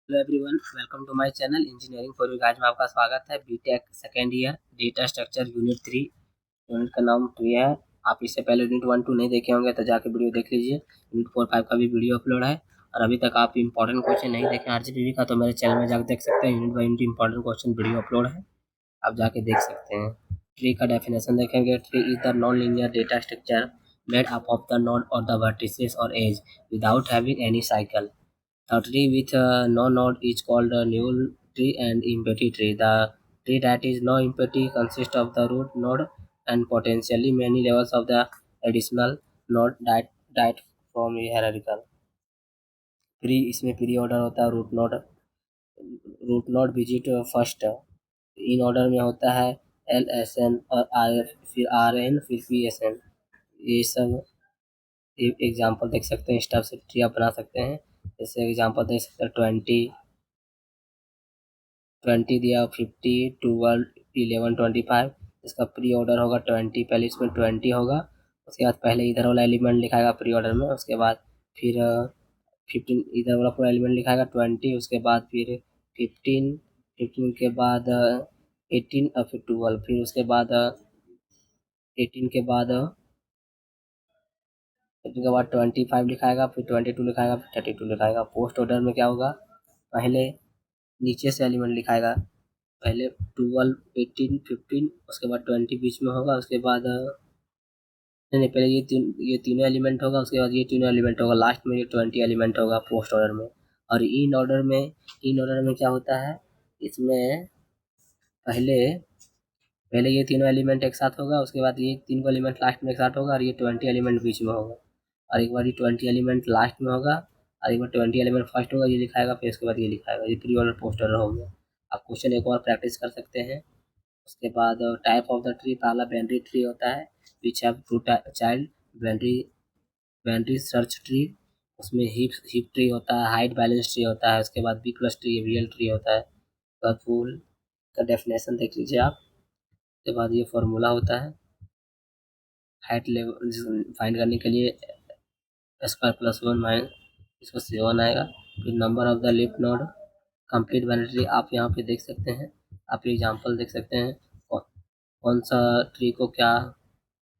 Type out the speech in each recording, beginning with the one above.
Hello everyone, welcome to my channel engineering for you guys में आपका स्वागत है। BTech second year data structure unit 3। Unit का नाम 3 है। आप इससे पहले यूनिट 1 2 नहीं देखे होंगे तो जाके वीडियो देख लीजिए। यूनिट 4 5 का भी वीडियो अपलोड है। और अभी तक आप इंपॉर्टेंट क्वेश्चन नहीं देखे आरजीबीवी का तो मेरे चैनल में जाकर देख सकते हैं। Unit by unit important question video upload है, आप जाके देख सकते हैं। ट्री का डेफिनेशन देखेंगे। Tree is the non linear data structure made up of the node और द वर्टिसेस और edge without having any cycle. A tree with no node is called a null tree and empty tree. The tree that is no empty consists of the root node and potentially many levels of the additional node that from hierarchical. Pre इसमें pre order होता है। Root node visit first in order में होता है L S N और R F, फिर R N, फिर P S N. ये सब एग्जाम्पल देख सकते हैं। इस टाइप से ट्री आप बना सकते हैं। जैसे एग्जाम्पल देख सकते हैं 20 दिया, 50, 12, 11, 25। इसका प्री ऑर्डर होगा 20। पहले इसमें 20 होगा, उसके बाद पहले इधर वाला एलिमेंट लिखाएगा प्री ऑर्डर में, उसके बाद फिर 15 इधर वाला पूरा एलिमेंट लिखाएगा 20, उसके बाद फिर 15, 15 के बाद 18 और फिर 12, फिर उसके बाद 18 के बाद 25 लिखाएगा, फिर 22 लिखाएगा, फिर 32 लिखाएगा। पोस्ट ऑर्डर में क्या होगा, पहले नीचे से एलिमेंट लिखाएगा। पहले 12, 18, 15, उसके बाद 20 बीच में होगा, उसके बाद नहीं, पहले ये तीनों एलिमेंट होगा, उसके बाद ये तीनों एलिमेंट होगा, लास्ट में ये 20 एलिमेंट होगा पोस्ट ऑर्डर में। और इन ऑर्डर में क्या होता है, इसमें पहले पहले ये तीनों एलिमेंट एक साथ होगा, उसके बाद ये तीनों एलिमेंट लास्ट में एक साथ होगा, और ये 20 एलिमेंट बीच में होगा। और एक बार ये 20 एलिमेंट लास्ट में होगा, और एक बार 20 एलिमेंट फर्स्ट होगा, ये लिखाएगा, फिर उसके बाद ये लिखाएगा। ये प्री ऑर्डर पोस्ट ऑर्डर हो गया। आप क्वेश्चन एक और प्रैक्टिस कर सकते हैं। उसके बाद टाइप ऑफ द ट्री, पहला बाइनरी ट्री होता है which have two child. Binary binary search tree, उसमें हीप ट्री होता है, हाइट बैलेंस ट्री होता है, उसके बाद B plus tree real tree होता है। उसके बाद फूल का डेफिनेशन देख लीजिए आप। उसके बाद ये फॉर्मूला होता है हाइट लेवल फाइंड करने के लिए, स्क्वायर प्लस 1 माइनस इसको 7 आएगा। फिर number of the leaf node, complete binary tree आप यहाँ पे देख सकते हैं। आप एग्जाम्पल देख सकते हैं कौन सा ट्री को क्या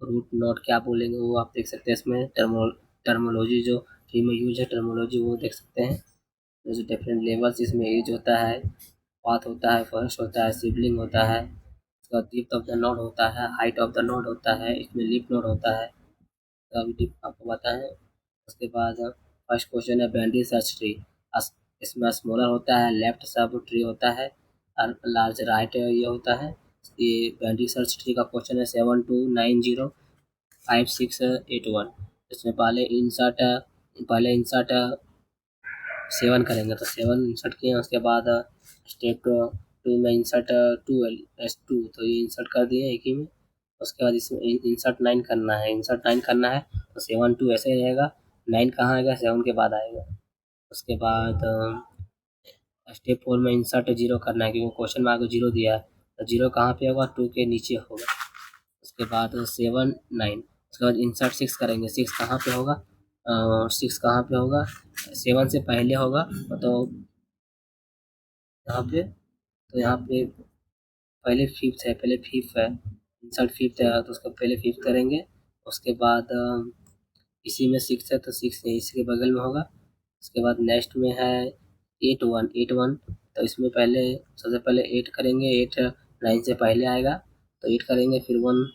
रूट नोड क्या बोलेंगे, वो आप देख सकते हैं। इसमें टर्मोलॉजी जो ट्री में यूज है, टर्मोलॉजी वो देख सकते हैं। जो डिफरेंट लेवल्स इसमें एज होता है, पाथ होता है, फर्स्ट होता है, सिबलिंग होता है, उसका डेप्थ ऑफ द नोड होता है, हाइट ऑफ द नोड होता है, इसमें लीफ नोड होता है। तो अभी डिप आपको बताएं। उसके बाद फर्स्ट क्वेश्चन है बाइनरी सर्च ट्री। इसमें स्मॉलर होता है, लेफ्ट सब ट्री होता है, और लार्ज राइट ये होता है। ये बाइनरी सर्च ट्री का क्वेश्चन है 72905681। इसमें पहले इंसर्ट 7 करेंगे, तो 7 इंसर्ट किए, उसके बाद स्टेप 2 में इंसर्ट 2 तो ये इंसर्ट कर दिए एक ही में। उसके बाद इसमें इंसर्ट 9 करना है। तो 7 2 ऐसे ही रहेगा, 9 कहाँ आएगा, 7 के बाद आएगा। उसके बाद स्टेप 4 में इंसर्ट 0 करना है, क्योंकि क्वेश्चन में आपको 0 दिया है, तो 0 कहाँ पे होगा, 2 के नीचे होगा। उसके बाद 7 9, उसके बाद इंसर्ट 6 करेंगे। 6 कहाँ पे होगा, 6 कहाँ पे होगा, 7 से पहले होगा, तो यहाँ पे तो यहाँ पे पहले फिफ्थ है, इंसर्ट फिफ्थ है, तो उसका पहले फिफ्थ करेंगे। उसके बाद इसी में 6 है, तो 6 इसके बगल में होगा। उसके बाद नेक्स्ट में है 8 1, तो इसमें पहले सबसे पहले 8 करेंगे। 8 9 से पहले आएगा, तो 8 करेंगे, फिर 1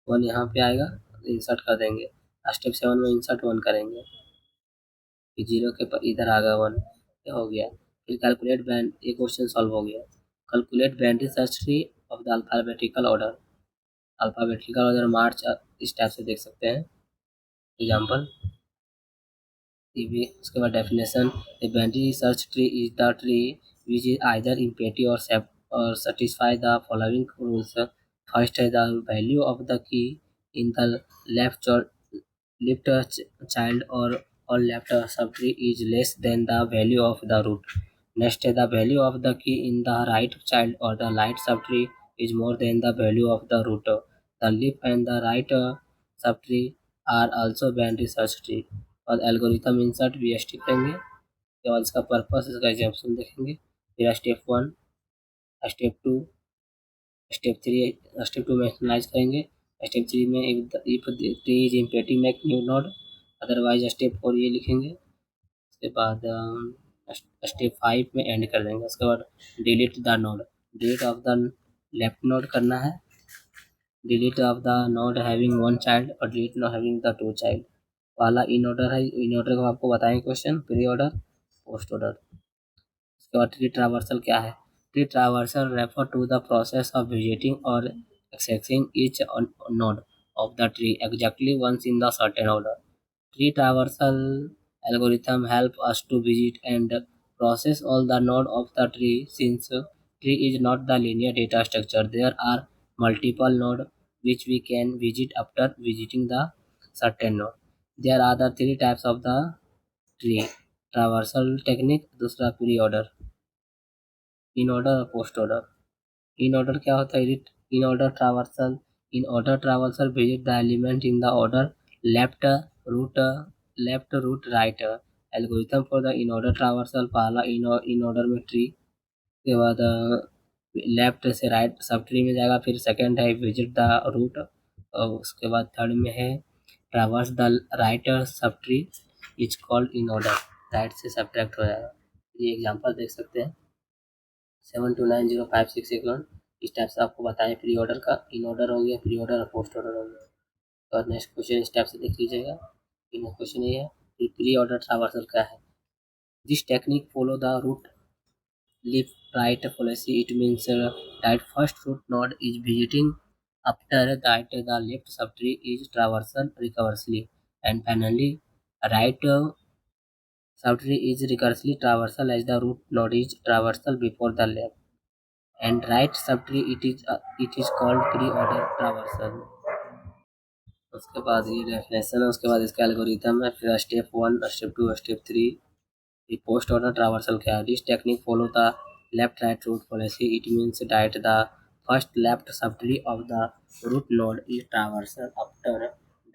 1 यहाँ पे आएगा, इंसर्ट कर देंगे। स्टेप 7 में इंसर्ट 1 करेंगे, फिर 0 के पर इधर आ गया 1, ये हो गया। फिर कैलकुलेट बैंड, ये क्वेश्चन सॉल्व हो गया। Calculate binary search tree of the alphabetical order. Alphabetical order मार्च इस टाइप से देख सकते हैं एग्जाम्पल। उसके बाद definition, a binary search tree is the tree which is either empty और satisfy the following rules. First है the value of the key in the left child or left subtree is less than the value of the root. Next है the value of the key in the right child or the right subtree is more than the value of the root. The left and the right subtree are also binary search tree। और algorithm insert V S T करेंगे। उसके बाद इसका purpose, इसका example देखेंगे। फिर step 1, step 2, step 3, step 2 में analyse करेंगे। स्टेप 3 में if tree is imperative make new node, otherwise step 4 ये लिखेंगे। उसके बाद स्टेप 5 में एंड कर देंगे। उसके बाद delete the node, delete of the left node करना है, delete of the node having 1 child और delete node having the 2 child. पहला इन ऑर्डर है, इन ऑर्डर को आपको बताएंगे question, pre order, post order. उसके बाद ट्री ट्रावर्सल क्या है? Tree traversal refer to the process of visiting और accessing each node of the tree exactly once in the certain order. Tree traversal algorithm help us to visit and process all the node of the tree. Since tree is not the linear data structure, there are multiple node which we can visit after visiting the certain node. There are the three types of the tree traversal technique. दूसरा pre order, in order और post order. In order क्या होता है? In order traversal, in order traversal visit the element in the order left root, left root right. Algorithm for the in order traversal, पहला in order में tree के बाद left से right sub tree में जाएगा। फिर सेकंड है visit the root, और उसके बाद थर्ड में है traverse the right sub tree is called in order, right से सब्ट्रैक्ट हो जाएगा। ये एग्जांपल देख सकते हैं 7290561। इस टाइप से आपको बताएं प्री ऑर्डर का, इन ऑर्डर हो गया, प्री ऑर्डर और पोस्ट ऑर्डर हो गया। और नेक्स्ट क्वेश्चन इस टाइप से देख लीजिएगा। क्वेश्चन ये है कि प्री ऑर्डर ट्रावर्सल क्या है? This technique follow the root left right policy. It means that first root node is visiting, after that the left subtree is traversal recursively, and finally right subtree is recursively traversal as the root node is traversal before the left, and right subtree it is called pre-order traversal। उसके बाद ये definition है, उसके बाद इसका algorithm है, फिर step 1, step 2, step 3। The post order traversal क्या है? This technique follow the left right root policy. It means that the first left subtree of the root node is traversal, after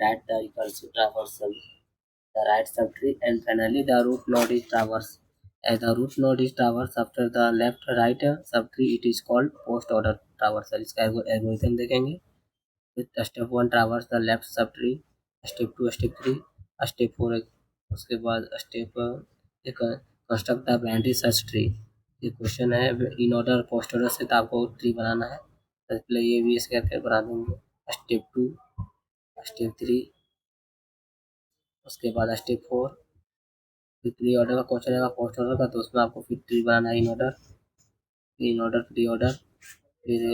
that the recursive traversal the right subtree, and finally the root node is traversed. As the root node is traversed after the left right subtree, it is called post order traversal। इसका algorithm देखेंगे। Step 1 traverse the left sub tree, step 2, step 3, step 4। उसके बाद step construct the binary search tree. ये question है in order post order से, तो आपको tree बनाना है, तो पहले ये भी इसके करके बना देंगे। स्टेप 2, स्टेप 3, उसके बाद स्टेप 4। फिर प्री ऑर्डर का क्वेश्चन रहेगा पोस्ट ऑर्डर का, तो उसमें आपको फिर ट्री बनाना है, इन ऑर्डर, प्री ऑर्डर। फिर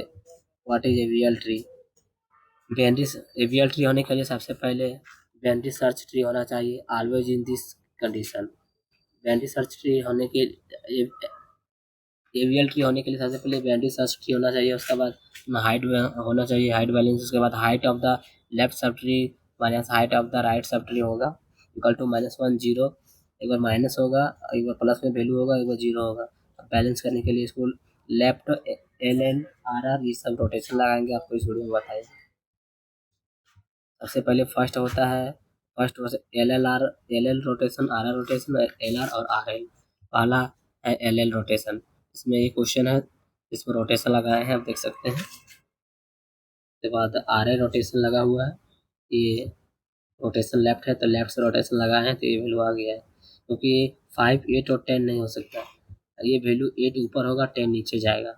what is AVL tree? Binary AVL tree होने के लिए सबसे पहले बाइनरी सर्च ट्री होना चाहिए, always in this condition. Binary search tree होने के एवीएल ट्री होने के लिए सबसे पहले बाइनरी सर्च ट्री होना चाहिए। उसके बाद हाइट होना चाहिए, हाइट बैलेंस। उसके बाद height of the left sub tree minus height of the right sub tree होगा इक्वल टू -1 0। एक बार माइनस होगा, एक बार प्लस में वैल्यू होगा, एक बार 0 होगा। बैलेंस करने के लिए इसको लेफ्ट LN RR ये सब रोटेशन लगाएंगे, आपको इस वीडियो में बताएं। सबसे पहले फर्स्ट होता है LL rotation, RR rotation, LR और RL। पहला है LL रोटेशन। इसमें ये क्वेश्चन है, इसमें रोटेशन लगाए हैं, आप देख सकते हैं। उसके बाद RL रोटेशन लगा हुआ है, ये रोटेशन लेफ्ट है तो लेफ्ट से रोटेशन लगाए हैं, तो ये वैल्यू आ गया है। क्योंकि 5, 8 और 10 नहीं हो सकता, ये वैल्यू 8 ऊपर होगा, 10 नीचे जाएगा,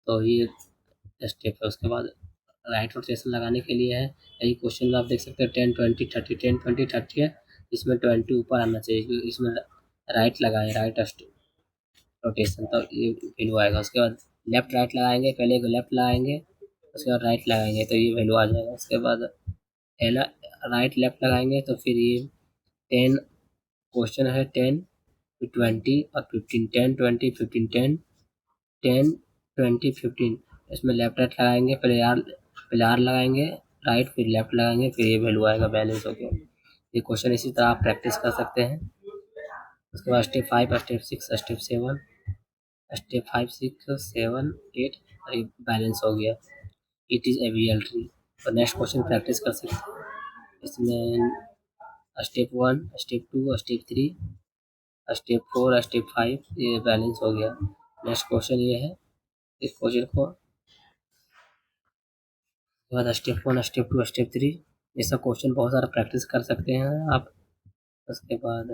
तो ये स्टेप है। उसके बाद राइट रोटेशन लगाने के लिए है, यही क्वेश्चन में आप देख सकते हैं 10 20 30, 10 20 30 है, इसमें 20 ऊपर आना चाहिए, क्योंकि इसमें राइट लगाए, राइट रोटेशन, तो ये वैल्यू आएगा। उसके बाद लेफ्ट राइट लगाएंगे, पहले लेफ्ट लगाएंगे, उसके बाद राइट लगाएंगे, तो ये वैल्यू आ जाएगा। उसके बाद राइट लेफ्ट लगाएंगे, तो फिर ये 10 क्वेश्चन है, 10 फिर 20 और 15, 10 20 15 10 10 20 15। इसमें लेफ्ट राइट लगाएंगे, पहले आर लगाएंगे राइट, फिर लेफ्ट लगाएंगे, फिर ये वैल्यू आएगा, बैलेंस हो गया। ये क्वेश्चन इसी तरह आप प्रैक्टिस कर सकते हैं। उसके बाद स्टेप 5, स्टेप 6, स्टेप 7, स्टेप 5 6 7 8 और ये बैलेंस हो गया। It is AVL tree. तो नेक्स्ट क्वेश्चन प्रैक्टिस कर सकते हैं। इसमें step 1, step 2, step 3, step 4, step 5 ये बैलेंस हो गया। नेक्स्ट क्वेश्चन ये है, इस क्वेश्चन को बाद स्टेप 1, स्टेप 2, स्टेप 3 ये सब क्वेश्चन बहुत सारा प्रैक्टिस कर सकते हैं आप। उसके बाद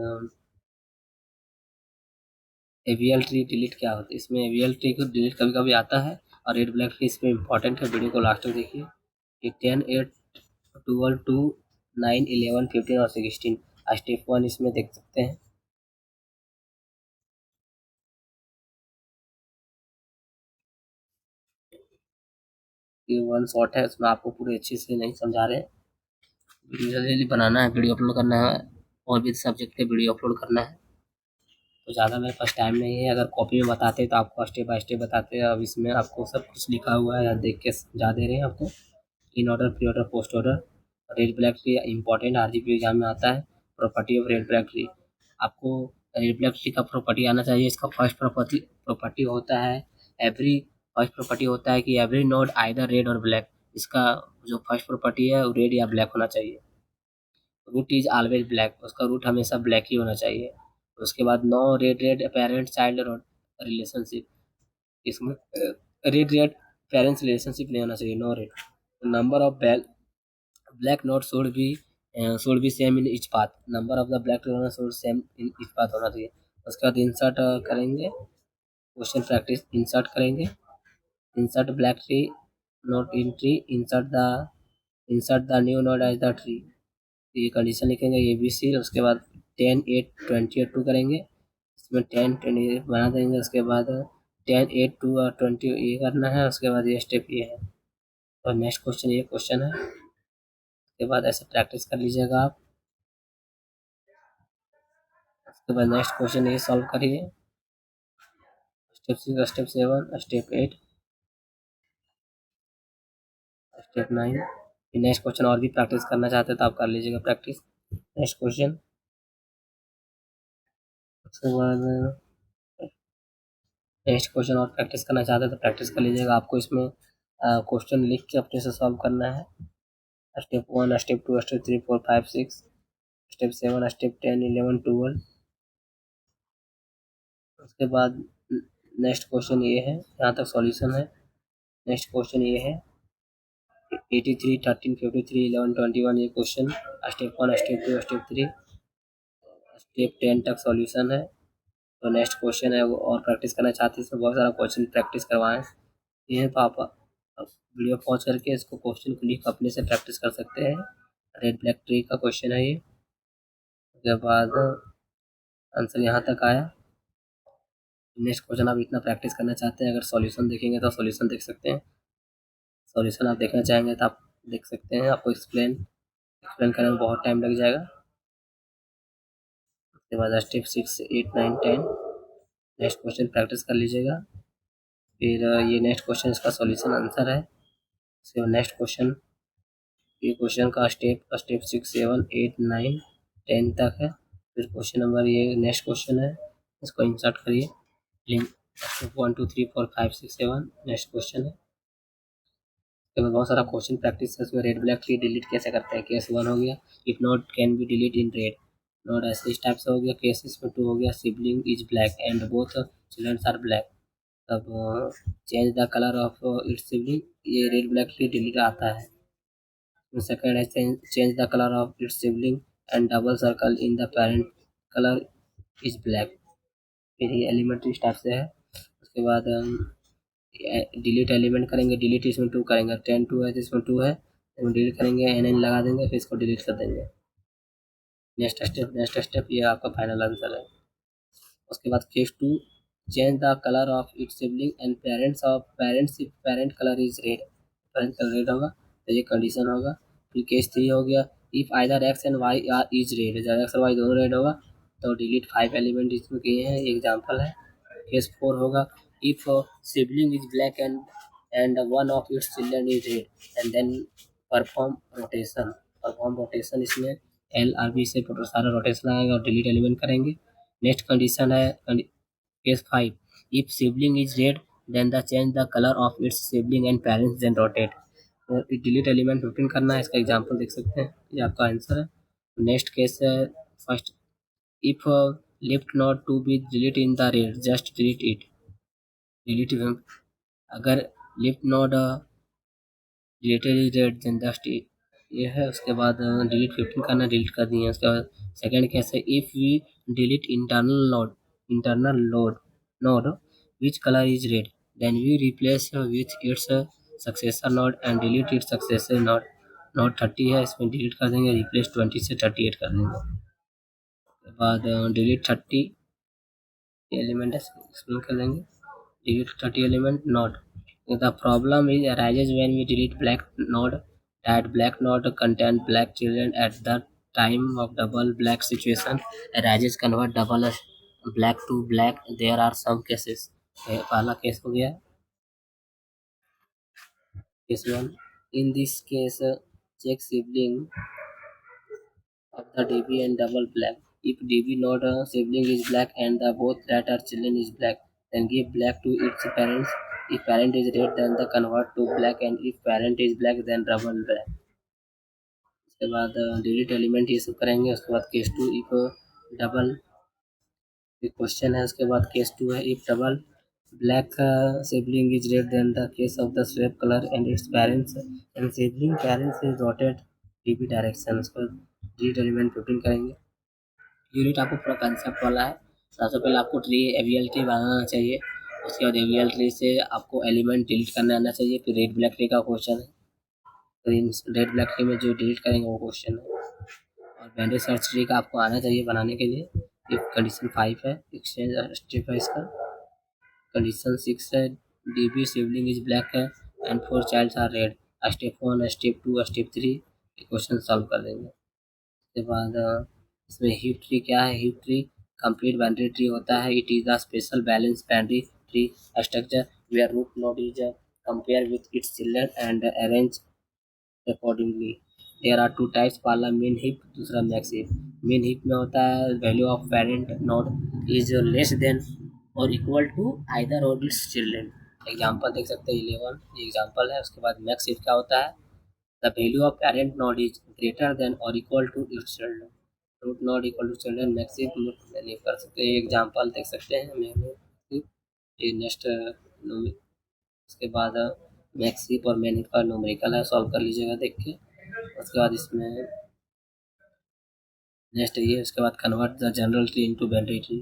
एवीएल ट्री डिलीट क्या होता है, इसमें एवीएल ट्री को डिलीट कभी कभी आता है और रेड ब्लैक ट्री इसमें इंपॉर्टेंट है, वीडियो को लास्ट तक देखिए। ये 10, 8, 12, 2, 9, 11, 15 और 16 स्टेप 1 इसमें देख सकते हैं। ये वन शॉट है, उसमें आपको पूरे अच्छे से नहीं समझा रहे, वीडियो जल्दी जल्दी बनाना है, वीडियो अपलोड करना है और भी सब्जेक्ट के वीडियो अपलोड करना है, तो ज़्यादा मेरे पास टाइम नहीं है। अगर कॉपी में बताते तो आपको स्टेप बाय स्टेप बताते हैं, अब इसमें आपको सब कुछ लिखा हुआ है, देख के समझा दे रहे हैं आपको। In order, pre order, post order. Red black tree important RGP exam में आता है। Property of red black tree, आपको रेड ब्लैक ट्री का प्रॉपर्टी आना चाहिए। इसका फर्स्ट प्रॉपर्टी होता है एवरी फर्स्ट प्रॉपर्टी होता है कि एवरी नोड आइदर रेड और ब्लैक। इसका जो फर्स्ट प्रॉपर्टी है वो रेड या ब्लैक होना चाहिए। रूट इज ऑलवेज ब्लैक, उसका रूट हमेशा ब्लैक ही होना चाहिए। उसके बाद no red red parent child relationship, इसमें रेड रेड पेरेंट्स रिलेशनशिप नहीं होना चाहिए, no red. Number of black node should be same in each path, number of the black should same in each path होना चाहिए। उसके बाद insert करेंगे, question practice insert करेंगे। Insert black tree node in tree, insert the new node as the tree, ये condition लिखेंगे A B C. उसके बाद 10, 8, 20 और 2 करेंगे, इसमें 10, 20 बना देंगे। उसके बाद 10, 8, 2 और 20 ये करना है। उसके बाद ये स्टेप ये है और नेक्स्ट क्वेश्चन ये क्वेश्चन है। उसके बाद ऐसे प्रैक्टिस कर लीजिएगा आप। उसके बाद नेक्स्ट क्वेश्चन ये सॉल्व करिए, step 6, step 7, step 8, step 9। Next question और भी प्रैक्टिस करना चाहते हैं तो आप कर लीजिएगा प्रैक्टिस। नेक्स्ट क्वेश्चन, उसके बाद नेक्स्ट क्वेश्चन और प्रैक्टिस करना चाहते हैं तो प्रैक्टिस कर लीजिएगा। आपको इसमें क्वेश्चन लिख के अपने से सॉल्व करना है। Step 1, step 2, step 3, 4, 5, 6, step 7, step 10, 11, 12। उसके बाद नेक्स्ट क्वेश्चन ये है, यहाँ तक सॉल्यूशन है। नेक्स्ट क्वेश्चन ये है 83, 13, 53, 11, 21 ये question step 1, step 2, step 3, step 10 तक सॉल्यूशन है। तो नेक्स्ट क्वेश्चन है वो और प्रैक्टिस करना चाहते हैं, इसमें बहुत सारा क्वेश्चन प्रैक्टिस करवाएं। ये है तो आप वीडियो पॉज करके इसको क्वेश्चन को लिख अपने से प्रैक्टिस कर सकते हैं। रेड ब्लैक ट्री का क्वेश्चन है ये। उसके बाद आंसर यहाँ तक आया। नेक्स्ट क्वेश्चन आप इतना प्रैक्टिस करना चाहते हैं, अगर सॉल्यूशन देखेंगे तो सॉल्यूशन देख सकते हैं। सॉल्यूशन आप देखना चाहेंगे तो आप देख सकते हैं, आपको एक्सप्लेन करने में बहुत टाइम लग जाएगा। उसके बाद स्टेप 6, 8, 9, 10 नेक्स्ट क्वेश्चन प्रैक्टिस कर लीजिएगा। फिर ये नेक्स्ट क्वेश्चन इसका सॉल्यूशन आंसर है। उसके बाद नेक्स्ट क्वेश्चन, ये क्वेश्चन का स्टेप 6, 7, 8, 9, 10 तक है। फिर क्वेश्चन नंबर ये नेक्स्ट क्वेश्चन है, इसको इंसर्ट करिए लिंक। स्टेप 1, 2, 3, 4, 5, 6, 7 नेक्स्ट क्वेश्चन है। उसके बाद बहुत सारा क्वेश्चन प्रैक्टिस है। उसमें रेड ब्लैक ट्री डिलीट कैसे करते हैं, केस 1 हो गया, if not can be delete in red not, ऐसे इस टाइप से हो गया। केस इसमें 2 हो गया, sibling is black and both children are black, तब change the colour of its sibling, ये रेड ब्लैक ट्री डिलीट आता है। सेकंड है change the colour of its sibling and double circle in the parent colour is black, फिर ये elementary start से है। उसके बाद डिलीट एलिमेंट करेंगे, डिलीट इसमें 2 करेंगे, 10, 2 है तो इसमें 2 है, इसमें डिलीट करेंगे, एन लगा देंगे, फिर इसको डिलीट कर देंगे। नेक्स्ट स्टेप ये आपका फाइनल आंसर है। उसके बाद case 2, change the colour of its sibling and parents if parent colour is red, parent colour red होगा तो ये कंडीशन होगा। फिर केस 3 हो गया, if either X and Y are is red, जब एक्स और वाई दोनों रेड होगा तो डिलीट 5 एलिमेंट इसमें किए हैं, एग्जाम्पल है। केस 4 होगा, if sibling is black and one of its children is red and then perform rotation इसमें एल आर बी से सारा रोटेशन आएगा और डिलीट एलिमेंट करेंगे। नेक्स्ट कंडीशन है case 5, if sibling is red then the change the colour of its sibling and parents then rotate, तो delete element 15 करना है, इसका एग्जांपल देख सकते हैं, ये आपका आंसर है। नेक्स्ट केस है first, if left node to be delete in the red, just delete it, delete. अगर left node deleted is red then just ये है। उसके बाद डिलीट 15 करना, डिलीट कर दिए। उसके बाद सेकंड केस है, if we delete internal node which colour is red, then we replace with its successor node and delete its successor node. Node 30 है, इसमें डिलीट कर देंगे, रिप्लेस 20 से 38 कर देंगे। उसके बाद डिलीट 30 एलिमेंट है, इसमें कर देंगे delete 30 element node. The problem is arises when we delete black node. That black node contain black children at the time of double black situation arises, convert double black to black. There are some cases. पहला case हो गया case one. In this case, check sibling of the DB and double black. If DB node sibling is black and the both that are children is black, then give black to its parents. If parent is red, then the convert to black, and if parent is black, then double black. उसके बाद delete element ये सब करेंगे। उसके बाद case two, if double question है। उसके बाद केस टू है, if double black sibling is red, then the case of the swap color and its parents and sibling parents is rotate DB direction. उसके बाद डिलीट एलिमेंट 15 करेंगे। Unit आपको पूरा concept वाला है। सबसे पहले आपको ट्री एवीएल ट्री बनाना चाहिए। उसके बाद एवीएल ट्री से आपको एलिमेंट डिलीट करना आना चाहिए। फिर रेड ब्लैक ट्री का क्वेश्चन है, तो इन रेड ब्लैक ट्री में जो डिलीट करेंगे वो क्वेश्चन है। और बैंडेज सर्च ट्री का आपको आना चाहिए बनाने के लिए। इफ कंडीशन 5 है, एक्सचेंज स्टेप है इसका। कंडीशन 6 है, डीबी सिबलिंग इज ब्लैक है and 4 childs are red. Step 1, step 2, step 3 ये क्वेश्चन सॉल्व कर देंगे। उसके बाद इसमें हीप ट्री क्या है। Heap tree complete binary tree होता है। It is the special balance binary tree structure where root node is compare with its children and arrange accordingly. There are two types, पहला मीन हीप, दूसरा max heap. Min heap में होता है value of parent node is less than और equal to either और its children. Example देख सकते हैं 11, ये एग्जाम्पल है। उसके बाद मैक्स हीप क्या होता है, the value of parent node is greater than और equal to its children. Root not equal to children max heap नहीं कर सकते। ये एग्जाम्पल देख सकते हैं मैंने ये नेक्स्ट। उसके बाद मैक्स हीप और मैन हीप का न्यूमेरिकल है, सॉल्व कर लीजिएगा देख के। उसके बाद इसमें नेक्स्ट ये, उसके बाद convert the general tree into binary tree.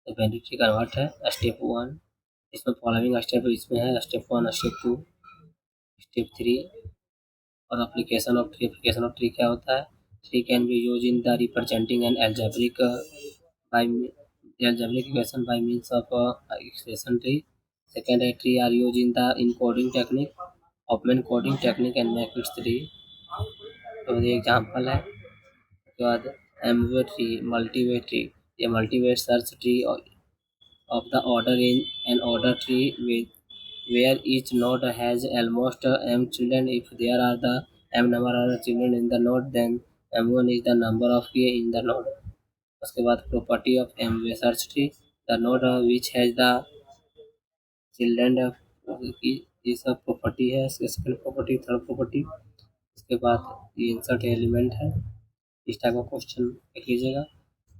तो बाइनरी ट्री कन्वर्ट है स्टेप 1। इसमें फॉलोइंग स्टेप इसमें है, स्टेप 1, स्टेप 2, स्टेप 3। और application of tree, application of tree क्या होता है, tree can be use in the representing an algebraic by algebraic equation by means of expression tree. Second है, tree are used in the encoding technique, Hoffman coding technique and Matrix tree। तो ये example है। उसके बाद Amway tree, multiway tree, ये multiway search tree of the order in an order tree where each node has almost m children. If there are the m number of children in the node, then m1 is the number of k in the node। उसके बाद property of M way search tree, the node which has the children की ये सब property है। इसके second property, third property. उसके बाद ये इंसर्ट एलिमेंट है। इस टाइप का क्वेश्चन लिख लीजिएगा।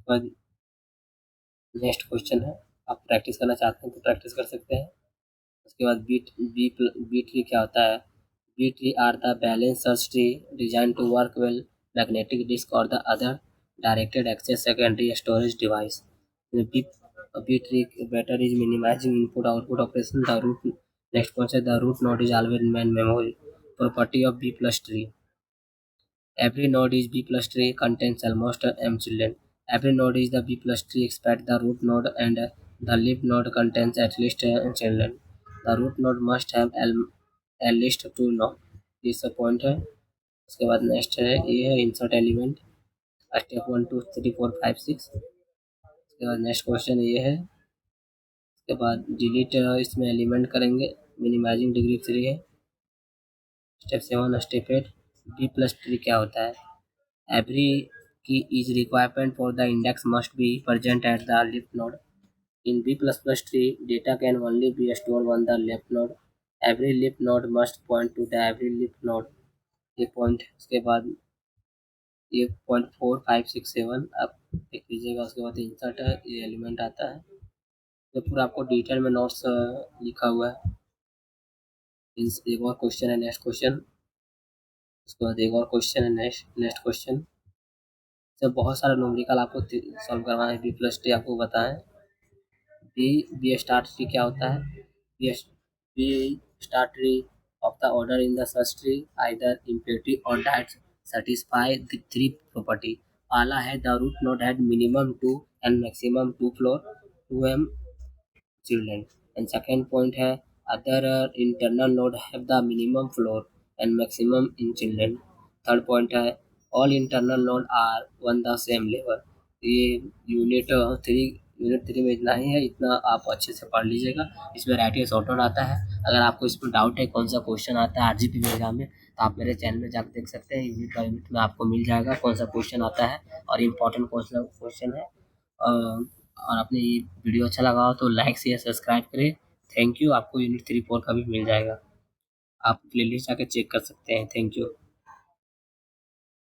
बाद नेक्स्ट क्वेश्चन है, आप प्रैक्टिस करना चाहते हैं तो प्रैक्टिस कर सकते हैं। उसके बाद बी ट्री क्या होता है, B tree are the balance search tree design to work well magnetic disk और the other directed access secondary storage device. B tree better is minimising input output operation. The root, next कौन सा, the root node is always main memory. Property of B plus tree, every node is B plus tree contains almost m children. Every node is the B plus tree except the root node and the leaf node contains at least children. The root node must have at least 2 node। इस point है। उसके बाद next है, ये है insert element, step 1 2 3 4 5 6। उसके बाद next question ये है। उसके बाद डिलीट, इसमें एलिमेंट करेंगे, मिनिमाइजिंग डिग्री 3 है। Step 7, step 8। B plus tree क्या होता है, every key is requirement for the index must be present at the left node। In B++ tree, data can only be stored on the left node। Every left node must point to the every left node। ये point. उसके बाद ये 0.4567 आप देख लीजिएगा। उसके बाद insert है, ये एलिमेंट आता है, ये पूरा आपको डिटेल में नोट्स लिखा हुआ है। एक और क्वेश्चन है, नेक्स्ट क्वेश्चन, उसके बाद एक और क्वेश्चन है, नेक्स्ट क्वेश्चन। जब बहुत सारा न्यूमेरिकल आपको सॉल्व करवाना है, बी प्लस टी आपको बताएं। बी स्टार ट्री क्या होता है? B star tree of the order in the search tree either imperative or that satisfy the three property. पहला है the root node had minimum 2 and maximum 2 floor 2m children, and second point है other internal node have the minimum floor and maximum in children. Third point है all internal node are on the same level. ये unit three में इतना ही है, इतना आप अच्छे से पढ़ लीजिएगा। इसमें राइटिंग शॉर्ट नोट आता है। अगर आपको इसमें डाउट है कौन सा क्वेश्चन आता है आरजीपी में एग्जाम में, तो आप मेरे चैनल में जाकर देख सकते हैं। यूनिट बाय यूनिट में आपको मिल जाएगा कौन सा क्वेश्चन आता है और इम्पोर्टेंट कौन सा क्वेश्चन है। और आपने ये वीडियो अच्छा लगा हो तो लाइक शेयर सब्सक्राइब करें। Thank you. आपको यूनिट 3 4 का भी मिल जाएगा, आप प्लेलिस्ट जाके चेक कर सकते हैं। Thank you.